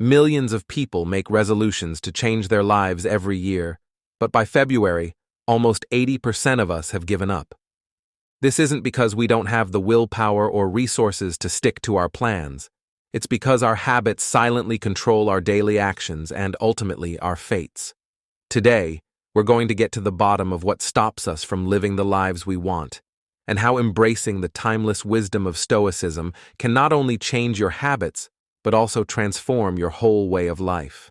Millions of people make resolutions to change their lives every year, but by February, almost 80% of us have given up. This isn't because we don't have the willpower or resources to stick to our plans. It's because our habits silently control our daily actions and ultimately our fates. Today, we're going to get to the bottom of what stops us from living the lives we want, and how embracing the timeless wisdom of Stoicism can not only change your habits, but also transform your whole way of life.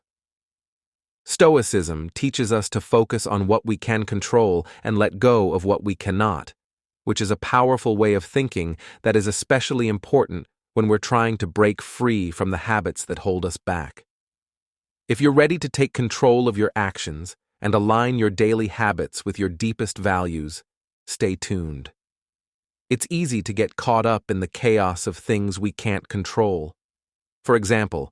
Stoicism teaches us to focus on what we can control and let go of what we cannot, which is a powerful way of thinking that is especially important when we're trying to break free from the habits that hold us back. If you're ready to take control of your actions and align your daily habits with your deepest values, stay tuned. It's easy to get caught up in the chaos of things we can't control. For example,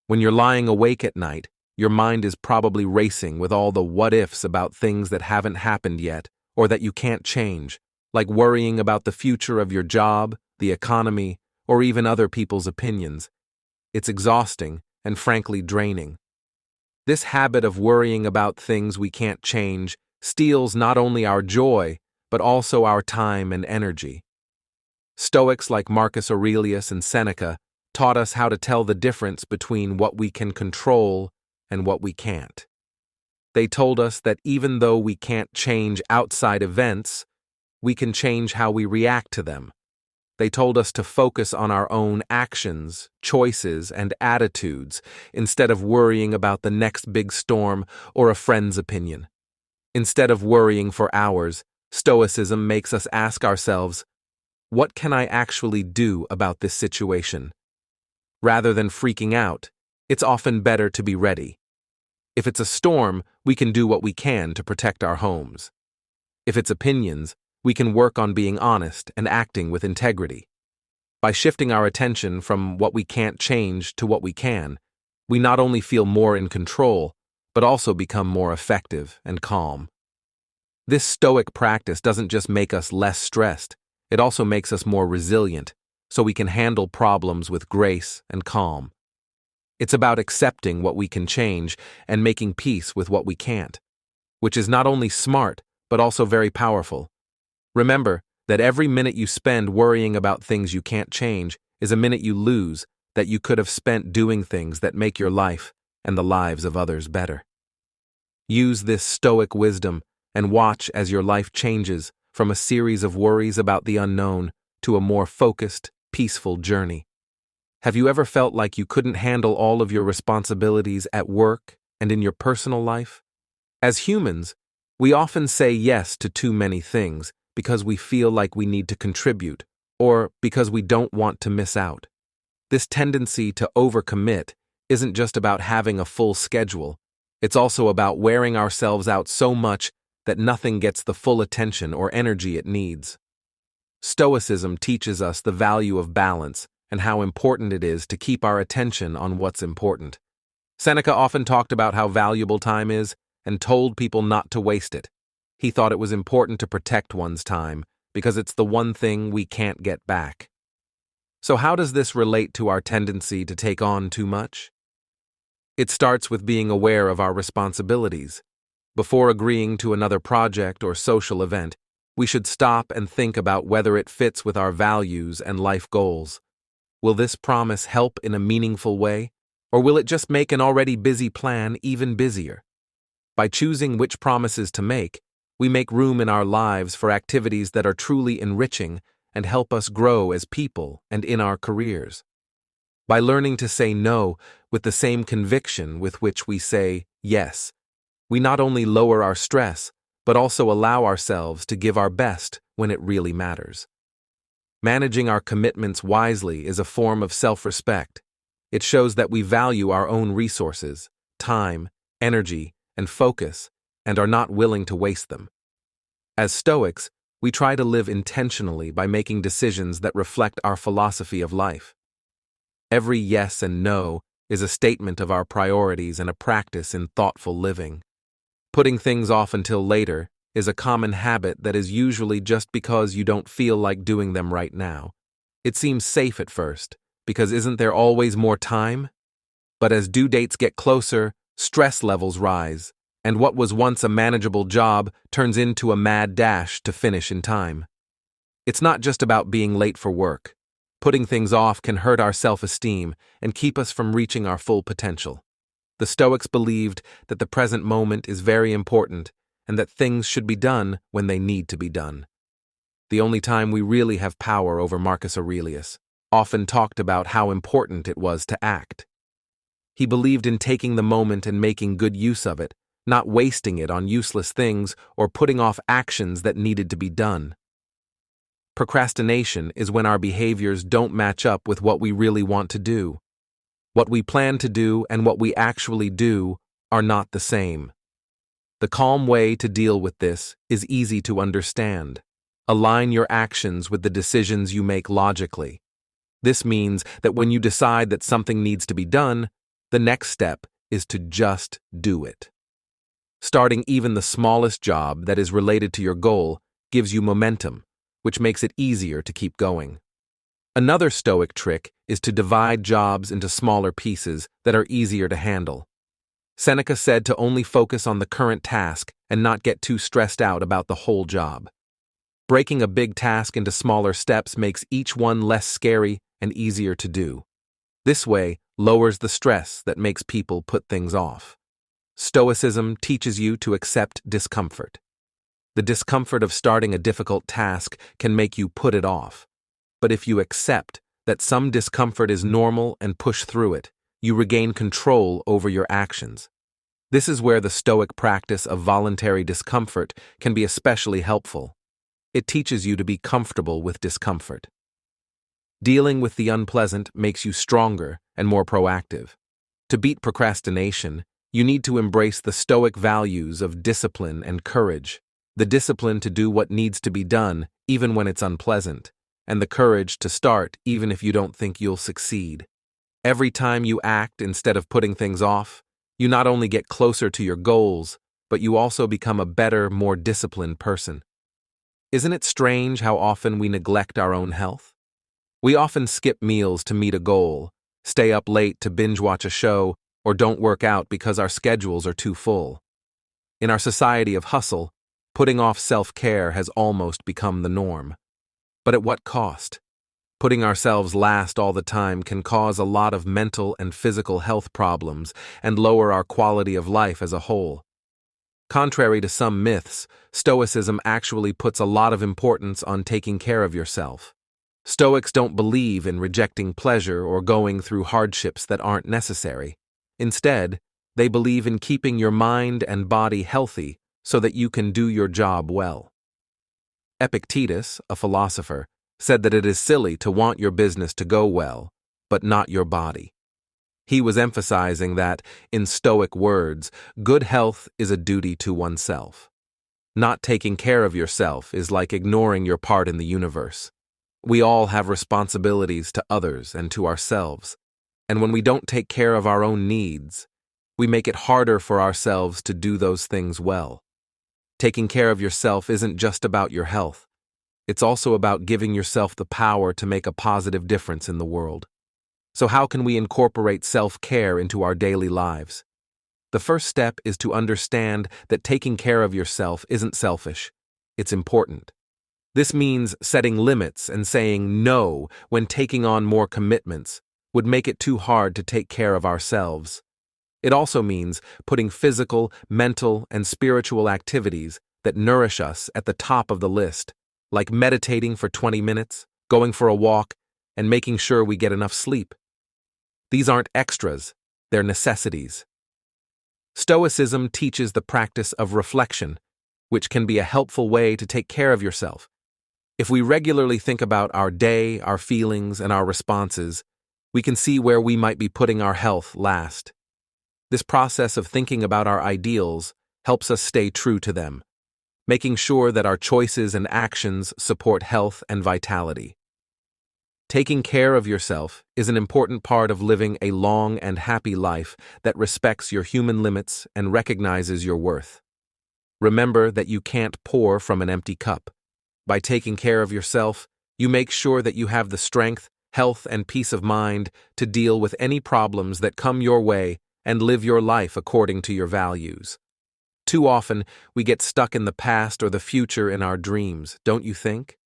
when you're lying awake at night, your mind is probably racing with all the what-ifs about things that haven't happened yet or that you can't change, like worrying about the future of your job, the economy, or even other people's opinions. It's exhausting and frankly draining. This habit of worrying about things we can't change steals not only our joy, but also our time and energy. Stoics like Marcus Aurelius and Seneca taught us how to tell the difference between what we can control and what we can't. They told us that even though we can't change outside events, we can change how we react to them. They told us to focus on our own actions, choices, and attitudes instead of worrying about the next big storm or a friend's opinion. Instead of worrying for hours, Stoicism makes us ask ourselves, what can I actually do about this situation? Rather than freaking out, it's often better to be ready. If it's a storm, we can do what we can to protect our homes. If it's opinions, we can work on being honest and acting with integrity. By shifting our attention from what we can't change to what we can, we not only feel more in control, but also become more effective and calm. This Stoic practice doesn't just make us less stressed, it also makes us more resilient, so we can handle problems with grace and calm. It's about accepting what we can change and making peace with what we can't, which is not only smart, but also very powerful. Remember that every minute you spend worrying about things you can't change is a minute you lose that you could have spent doing things that make your life and the lives of others better. Use this Stoic wisdom and watch as your life changes from a series of worries about the unknown to a more focused, peaceful journey. Have you ever felt like you couldn't handle all of your responsibilities at work and in your personal life? As humans, we often say yes to too many things because we feel like we need to contribute or because we don't want to miss out. This tendency to overcommit isn't just about having a full schedule, it's also about wearing ourselves out so much that nothing gets the full attention or energy it needs. Stoicism teaches us the value of balance and how important it is to keep our attention on what's important. Seneca often talked about how valuable time is and told people not to waste it. He thought it was important to protect one's time because it's the one thing we can't get back. So how does this relate to our tendency to take on too much? It starts with being aware of our responsibilities. Before agreeing to another project or social event, we should stop and think about whether it fits with our values and life goals. Will this promise help in a meaningful way, or will it just make an already busy plan even busier? By choosing which promises to make, we make room in our lives for activities that are truly enriching and help us grow as people and in our careers. By learning to say no with the same conviction with which we say yes, we not only lower our stress, but also allow ourselves to give our best when it really matters. Managing our commitments wisely is a form of self-respect. It shows that we value our own resources, time, energy, and focus, and are not willing to waste them. As Stoics, we try to live intentionally by making decisions that reflect our philosophy of life. Every yes and no is a statement of our priorities and a practice in thoughtful living. Putting things off until later is a common habit that is usually just because you don't feel like doing them right now. It seems safe at first, because isn't there always more time? But as due dates get closer, stress levels rise, and what was once a manageable job turns into a mad dash to finish in time. It's not just about being late for work. Putting things off can hurt our self-esteem and keep us from reaching our full potential. The Stoics believed that the present moment is very important and that things should be done when they need to be done. The only time we really have power over Marcus Aurelius often talked about how important it was to act. He believed in taking the moment and making good use of it, not wasting it on useless things or putting off actions that needed to be done. Procrastination is when our behaviors don't match up with what we really want to do. What we plan to do and what we actually do are not the same. The calm way to deal with this is easy to understand. Align your actions with the decisions you make logically. This means that when you decide that something needs to be done, the next step is to just do it. Starting even the smallest job that is related to your goal gives you momentum, which makes it easier to keep going. Another Stoic trick is to divide jobs into smaller pieces that are easier to handle. Seneca said to only focus on the current task and not get too stressed out about the whole job. Breaking a big task into smaller steps makes each one less scary and easier to do. This way lowers the stress that makes people put things off. Stoicism teaches you to accept discomfort. The discomfort of starting a difficult task can make you put it off. But if you accept that some discomfort is normal and push through it, you regain control over your actions. This is where the Stoic practice of voluntary discomfort can be especially helpful. It teaches you to be comfortable with discomfort. Dealing with the unpleasant makes you stronger and more proactive. To beat procrastination, you need to embrace the Stoic values of discipline and courage. The discipline to do what needs to be done, even when it's unpleasant, and the courage to start even if you don't think you'll succeed. Every time you act instead of putting things off, you not only get closer to your goals, but you also become a better, more disciplined person. Isn't it strange how often we neglect our own health? We often skip meals to meet a goal, stay up late to binge-watch a show, or don't work out because our schedules are too full. In our society of hustle, putting off self-care has almost become the norm. But at what cost? Putting ourselves last all the time can cause a lot of mental and physical health problems and lower our quality of life as a whole. Contrary to some myths, Stoicism actually puts a lot of importance on taking care of yourself. Stoics don't believe in rejecting pleasure or going through hardships that aren't necessary. Instead, they believe in keeping your mind and body healthy so that you can do your job well. Epictetus, a philosopher, said that it is silly to want your business to go well, but not your body. He was emphasizing that, in Stoic words, good health is a duty to oneself. Not taking care of yourself is like ignoring your part in the universe. We all have responsibilities to others and to ourselves, and when we don't take care of our own needs, we make it harder for ourselves to do those things well. Taking care of yourself isn't just about your health. It's also about giving yourself the power to make a positive difference in the world. So how can we incorporate self-care into our daily lives? The first step is to understand that taking care of yourself isn't selfish. It's important. This means setting limits and saying no when taking on more commitments would make it too hard to take care of ourselves. It also means putting physical, mental, and spiritual activities that nourish us at the top of the list, like meditating for 20 minutes, going for a walk, and making sure we get enough sleep. These aren't extras, they're necessities. Stoicism teaches the practice of reflection, which can be a helpful way to take care of yourself. If we regularly think about our day, our feelings, and our responses, we can see where we might be putting our health last. This process of thinking about our ideals helps us stay true to them, making sure that our choices and actions support health and vitality. Taking care of yourself is an important part of living a long and happy life that respects your human limits and recognizes your worth. Remember that you can't pour from an empty cup. By taking care of yourself, you make sure that you have the strength, health, and peace of mind to deal with any problems that come your way and live your life according to your values. Too often, we get stuck in the past or the future in our dreams, don't you think?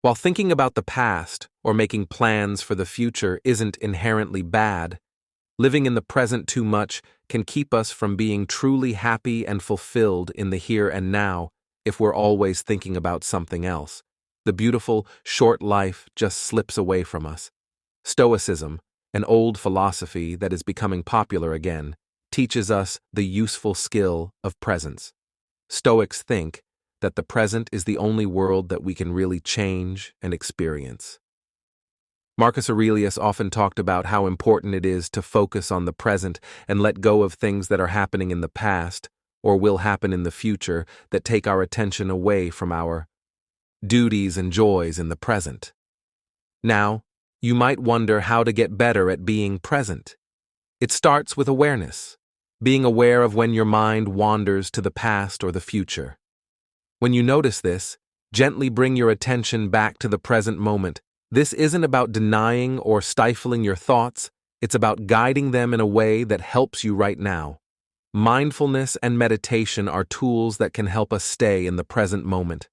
While thinking about the past or making plans for the future isn't inherently bad, living in the present too much can keep us from being truly happy and fulfilled in the here and now if we're always thinking about something else. The beautiful, short life just slips away from us. Stoicism, an old philosophy that is becoming popular again, teaches us the useful skill of presence. Stoics think that the present is the only world that we can really change and experience. Marcus Aurelius often talked about how important it is to focus on the present and let go of things that are happening in the past or will happen in the future that take our attention away from our duties and joys in the present. Now, you might wonder how to get better at being present. It starts with awareness, being aware of when your mind wanders to the past or the future. When you notice this, gently bring your attention back to the present moment. This isn't about denying or stifling your thoughts, it's about guiding them in a way that helps you right now. Mindfulness and meditation are tools that can help us stay in the present moment.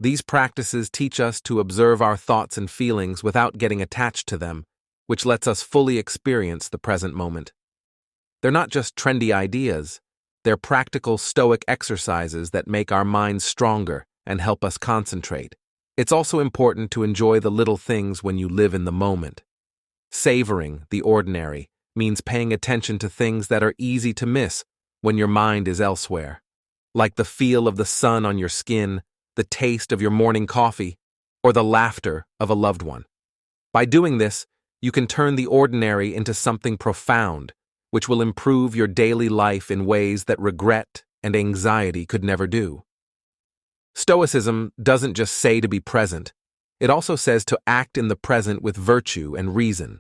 These practices teach us to observe our thoughts and feelings without getting attached to them, which lets us fully experience the present moment. They're not just trendy ideas, they're practical Stoic exercises that make our minds stronger and help us concentrate. It's also important to enjoy the little things when you live in the moment. Savoring the ordinary means paying attention to things that are easy to miss when your mind is elsewhere, like the feel of the sun on your skin, the taste of your morning coffee, or the laughter of a loved one. By doing this, you can turn the ordinary into something profound, which will improve your daily life in ways that regret and anxiety could never do. Stoicism doesn't just say to be present, it also says to act in the present with virtue and reason.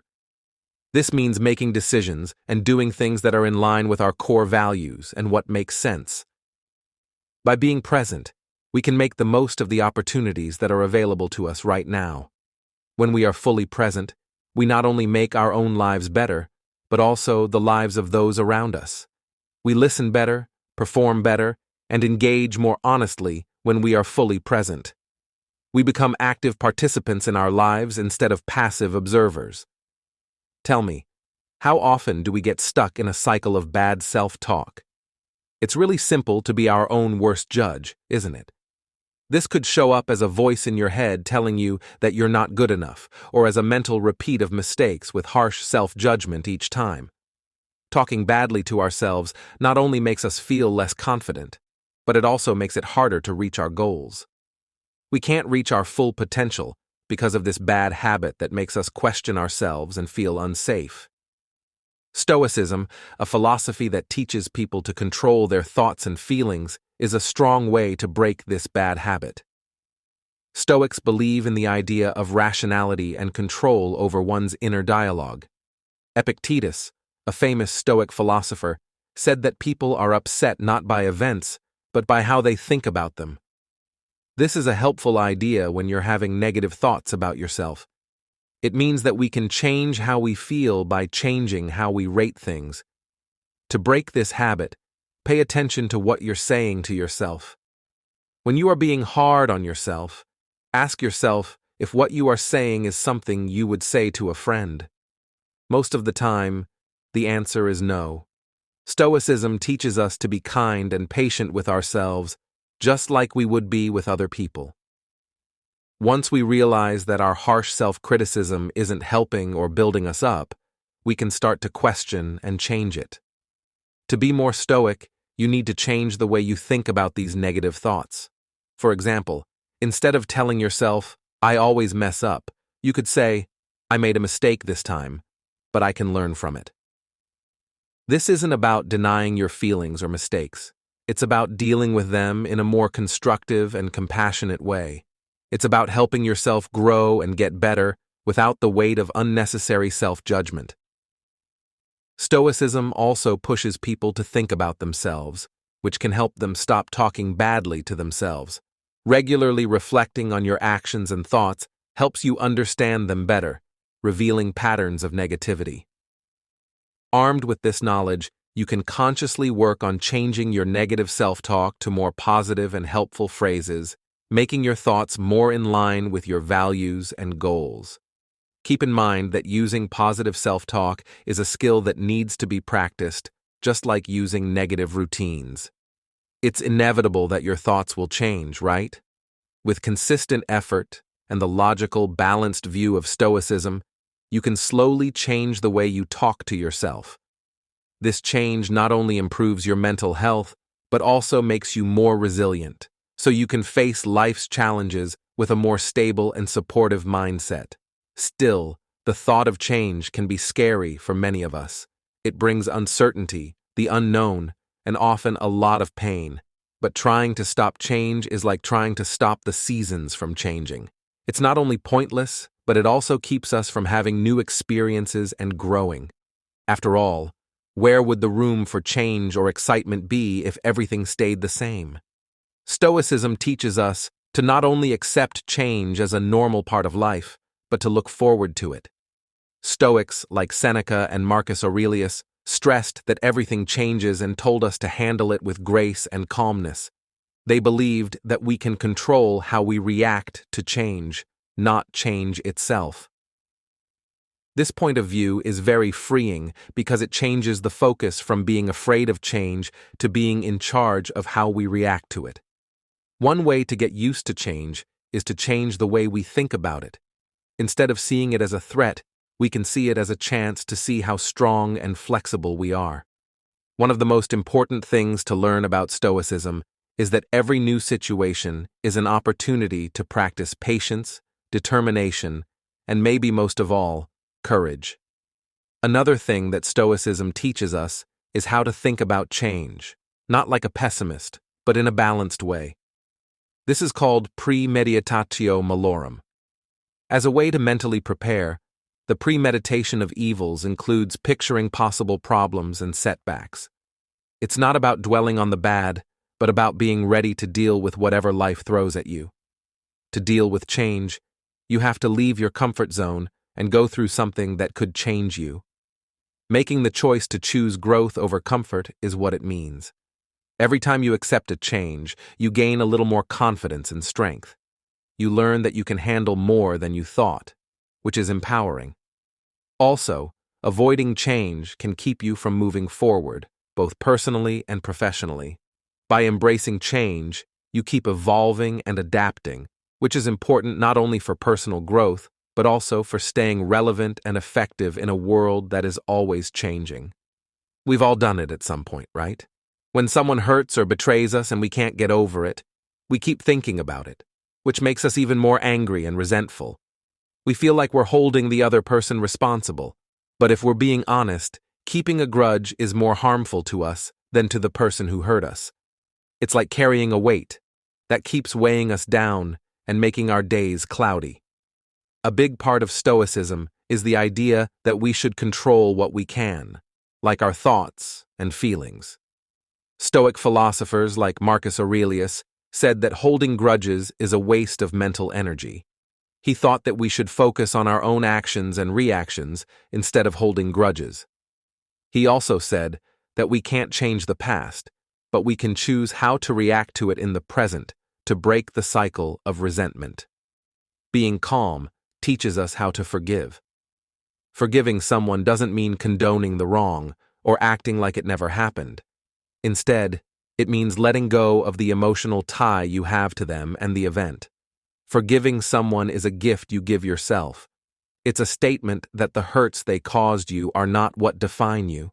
This means making decisions and doing things that are in line with our core values and what makes sense. By being present, we can make the most of the opportunities that are available to us right now. When we are fully present, we not only make our own lives better, but also the lives of those around us. We listen better, perform better, and engage more honestly when we are fully present. We become active participants in our lives instead of passive observers. Tell me, how often do we get stuck in a cycle of bad self-talk? It's really simple to be our own worst judge, isn't it? This could show up as a voice in your head telling you that you're not good enough, or as a mental repeat of mistakes with harsh self-judgment each time. Talking badly to ourselves not only makes us feel less confident, but it also makes it harder to reach our goals. We can't reach our full potential because of this bad habit that makes us question ourselves and feel unsafe. Stoicism, a philosophy that teaches people to control their thoughts and feelings, is a strong way to break this bad habit. Stoics believe in the idea of rationality and control over one's inner dialogue. Epictetus, a famous Stoic philosopher, said that people are upset not by events, but by how they think about them. This is a helpful idea when you're having negative thoughts about yourself. It means that we can change how we feel by changing how we rate things. To break this habit, pay attention to what you're saying to yourself. When you are being hard on yourself, ask yourself if what you are saying is something you would say to a friend. Most of the time, the answer is no. Stoicism teaches us to be kind and patient with ourselves, just like we would be with other people. Once we realize that our harsh self-criticism isn't helping or building us up, we can start to question and change it. To be more stoic, you need to change the way you think about these negative thoughts. For example, instead of telling yourself, "I always mess up," you could say, "I made a mistake this time, but I can learn from it." This isn't about denying your feelings or mistakes. It's about dealing with them in a more constructive and compassionate way. It's about helping yourself grow and get better without the weight of unnecessary self-judgment. Stoicism also pushes people to think about themselves, which can help them stop talking badly to themselves. Regularly reflecting on your actions and thoughts helps you understand them better, revealing patterns of negativity. Armed with this knowledge, you can consciously work on changing your negative self-talk to more positive and helpful phrases, making your thoughts more in line with your values and goals. Keep in mind that using positive self-talk is a skill that needs to be practiced, just like using negative routines. It's inevitable that your thoughts will change, right? With consistent effort and the logical, balanced view of Stoicism, you can slowly change the way you talk to yourself. This change not only improves your mental health, but also makes you more resilient, so you can face life's challenges with a more stable and supportive mindset. Still, the thought of change can be scary for many of us. It brings uncertainty, the unknown, and often a lot of pain. But trying to stop change is like trying to stop the seasons from changing. It's not only pointless, but it also keeps us from having new experiences and growing. After all, where would the room for change or excitement be if everything stayed the same? Stoicism teaches us to not only accept change as a normal part of life, but to look forward to it. Stoics like Seneca and Marcus Aurelius stressed that everything changes and told us to handle it with grace and calmness. They believed that we can control how we react to change, not change itself. This point of view is very freeing because it changes the focus from being afraid of change to being in charge of how we react to it. One way to get used to change is to change the way we think about it. Instead of seeing it as a threat, we can see it as a chance to see how strong and flexible we are. One of the most important things to learn about Stoicism is that every new situation is an opportunity to practice patience, determination, and maybe most of all, courage. Another thing that Stoicism teaches us is how to think about change, not like a pessimist, but in a balanced way. This is called premeditatio malorum. As a way to mentally prepare, the premeditation of evils includes picturing possible problems and setbacks. It's not about dwelling on the bad, but about being ready to deal with whatever life throws at you. To deal with change, you have to leave your comfort zone and go through something that could change you. Making the choice to choose growth over comfort is what it means. Every time you accept a change, you gain a little more confidence and strength. You learn that you can handle more than you thought, which is empowering. Also, avoiding change can keep you from moving forward, both personally and professionally. By embracing change, you keep evolving and adapting, which is important not only for personal growth, but also for staying relevant and effective in a world that is always changing. We've all done it at some point, right? When someone hurts or betrays us and we can't get over it, we keep thinking about it, which makes us even more angry and resentful. We feel like we're holding the other person responsible, but if we're being honest, keeping a grudge is more harmful to us than to the person who hurt us. It's like carrying a weight that keeps weighing us down and making our days cloudy. A big part of Stoicism is the idea that we should control what we can, like our thoughts and feelings. Stoic philosophers like Marcus Aurelius said that holding grudges is a waste of mental energy. He thought that we should focus on our own actions and reactions instead of holding grudges. He also said that we can't change the past, but we can choose how to react to it in the present to break the cycle of resentment. Being calm teaches us how to forgive. Forgiving someone doesn't mean condoning the wrong or acting like it never happened. Instead, it means letting go of the emotional tie you have to them and the event. Forgiving someone is a gift you give yourself. It's a statement that the hurts they caused you are not what define you.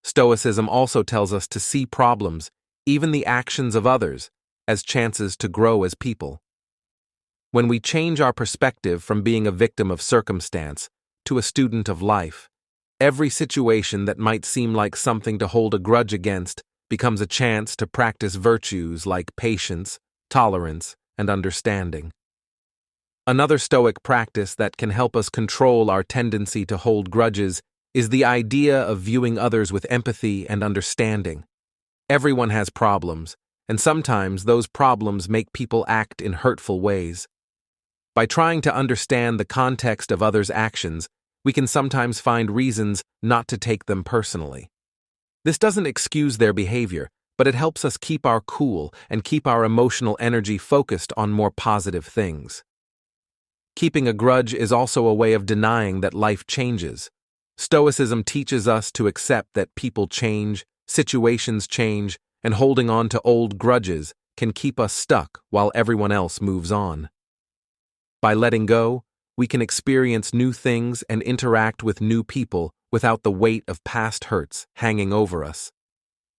Stoicism also tells us to see problems, even the actions of others, as chances to grow as people. When we change our perspective from being a victim of circumstance to a student of life, every situation that might seem like something to hold a grudge against becomes a chance to practice virtues like patience, tolerance, and understanding. Another Stoic practice that can help us control our tendency to hold grudges is the idea of viewing others with empathy and understanding. Everyone has problems, and sometimes those problems make people act in hurtful ways. By trying to understand the context of others' actions, we can sometimes find reasons not to take them personally. This doesn't excuse their behavior, but it helps us keep our cool and keep our emotional energy focused on more positive things. Keeping a grudge is also a way of denying that life changes. Stoicism teaches us to accept that people change, situations change, and holding on to old grudges can keep us stuck while everyone else moves on. By letting go, we can experience new things and interact with new people without the weight of past hurts hanging over us.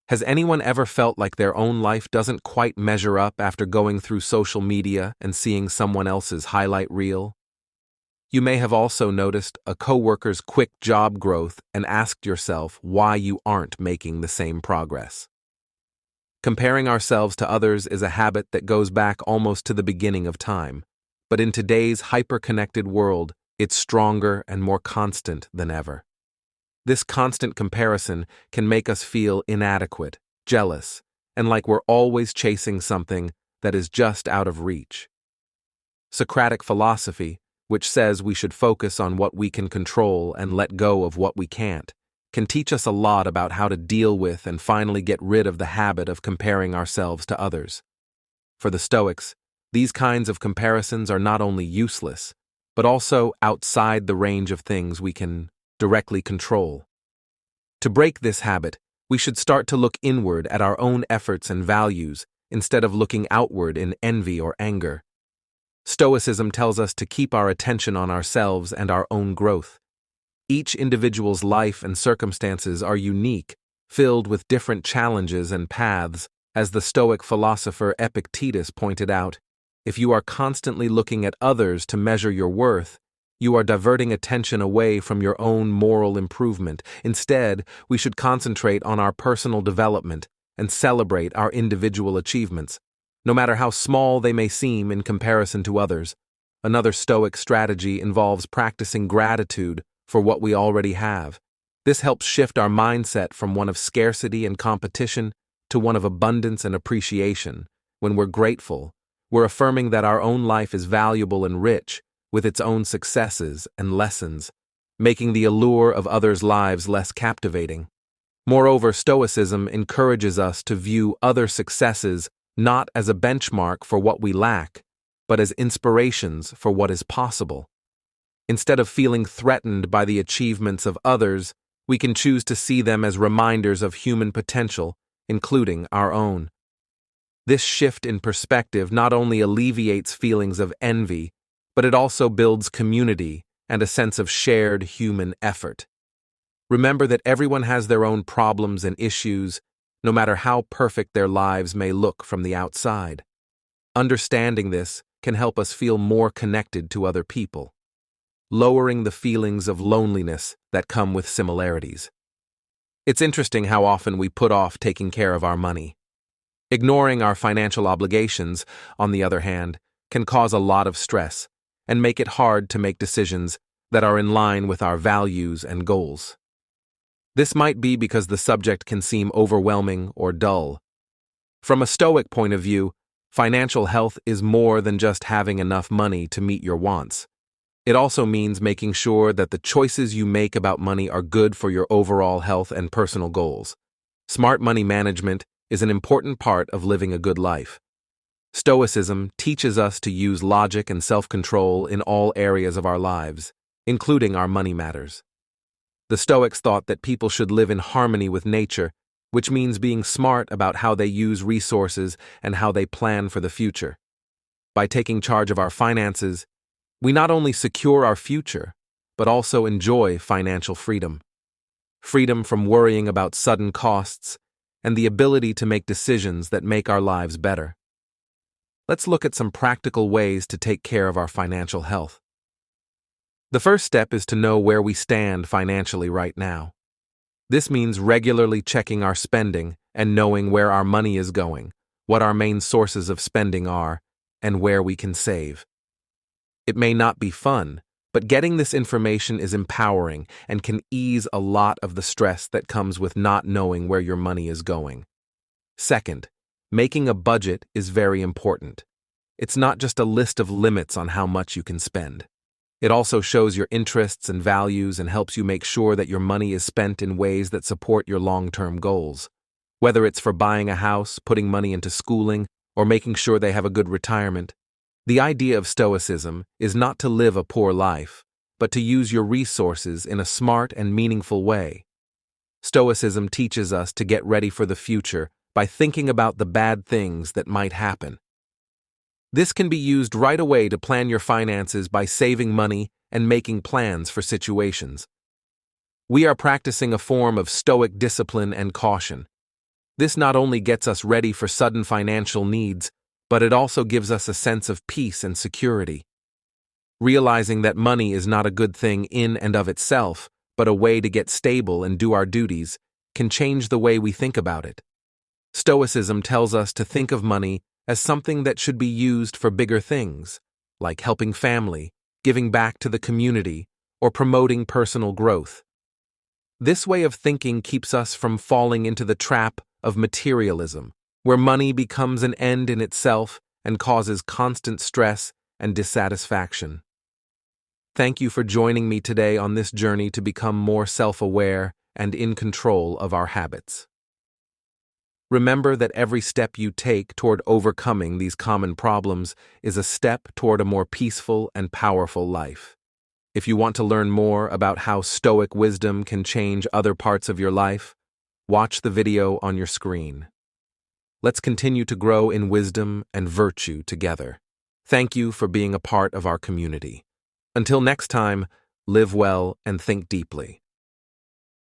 Has anyone ever felt like their own life doesn't quite measure up after going through social media and seeing someone else's highlight reel? You may have also noticed a coworker's quick job growth and asked yourself why you aren't making the same progress. Comparing ourselves to others is a habit that goes back almost to the beginning of time, but in today's hyper-connected world, it's stronger and more constant than ever. This constant comparison can make us feel inadequate, jealous, and like we're always chasing something that is just out of reach. Socratic philosophy, which says we should focus on what we can control and let go of what we can't, can teach us a lot about how to deal with and finally get rid of the habit of comparing ourselves to others. For the Stoics, these kinds of comparisons are not only useless, but also outside the range of things we can directly control. To break this habit, we should start to look inward at our own efforts and values instead of looking outward in envy or anger. Stoicism tells us to keep our attention on ourselves and our own growth. Each individual's life and circumstances are unique, filled with different challenges and paths. As the Stoic philosopher Epictetus pointed out, if you are constantly looking at others to measure your worth, you are diverting attention away from your own moral improvement. Instead, we should concentrate on our personal development and celebrate our individual achievements, no matter how small they may seem in comparison to others. Another Stoic strategy involves practicing gratitude for what we already have. This helps shift our mindset from one of scarcity and competition to one of abundance and appreciation. When we're grateful, we're affirming that our own life is valuable and rich, with its own successes and lessons, making the allure of others' lives less captivating. Moreover, Stoicism encourages us to view other successes not as a benchmark for what we lack, but as inspirations for what is possible. Instead of feeling threatened by the achievements of others, we can choose to see them as reminders of human potential, including our own. This shift in perspective not only alleviates feelings of envy, but it also builds community and a sense of shared human effort. Remember that everyone has their own problems and issues, no matter how perfect their lives may look from the outside. Understanding this can help us feel more connected to other people, lowering the feelings of loneliness that come with similarities. It's interesting how often we put off taking care of our money. Ignoring our financial obligations, on the other hand, can cause a lot of stress and make it hard to make decisions that are in line with our values and goals. This might be because the subject can seem overwhelming or dull. From a Stoic point of view, financial health is more than just having enough money to meet your wants. It also means making sure that the choices you make about money are good for your overall health and personal goals. Smart money management is an important part of living a good life. Stoicism teaches us to use logic and self-control in all areas of our lives, including our money matters. The Stoics thought that people should live in harmony with nature, which means being smart about how they use resources and how they plan for the future. By taking charge of our finances, we not only secure our future, but also enjoy financial freedom. Freedom from worrying about sudden costs and the ability to make decisions that make our lives better. Let's look at some practical ways to take care of our financial health. The first step is to know where we stand financially right now. This means regularly checking our spending and knowing where our money is going, what our main sources of spending are, and where we can save. It may not be fun, but getting this information is empowering and can ease a lot of the stress that comes with not knowing where your money is going. Second, making a budget is very important. It's not just a list of limits on how much you can spend. It also shows your interests and values and helps you make sure that your money is spent in ways that support your long-term goals. Whether it's for buying a house, putting money into schooling, or making sure they have a good retirement, the idea of Stoicism is not to live a poor life, but to use your resources in a smart and meaningful way. Stoicism teaches us to get ready for the future by thinking about the bad things that might happen. This can be used right away to plan your finances by saving money and making plans for situations. We are practicing a form of Stoic discipline and caution. This not only gets us ready for sudden financial needs, but it also gives us a sense of peace and security. Realizing that money is not a good thing in and of itself, but a way to get stable and do our duties, can change the way we think about it. Stoicism tells us to think of money as something that should be used for bigger things, like helping family, giving back to the community, or promoting personal growth. This way of thinking keeps us from falling into the trap of materialism, where money becomes an end in itself and causes constant stress and dissatisfaction. Thank you for joining me today on this journey to become more self-aware and in control of our habits. Remember that every step you take toward overcoming these common problems is a step toward a more peaceful and powerful life. If you want to learn more about how Stoic wisdom can change other parts of your life, watch the video on your screen. Let's continue to grow in wisdom and virtue together. Thank you for being a part of our community. Until next time, live well and think deeply.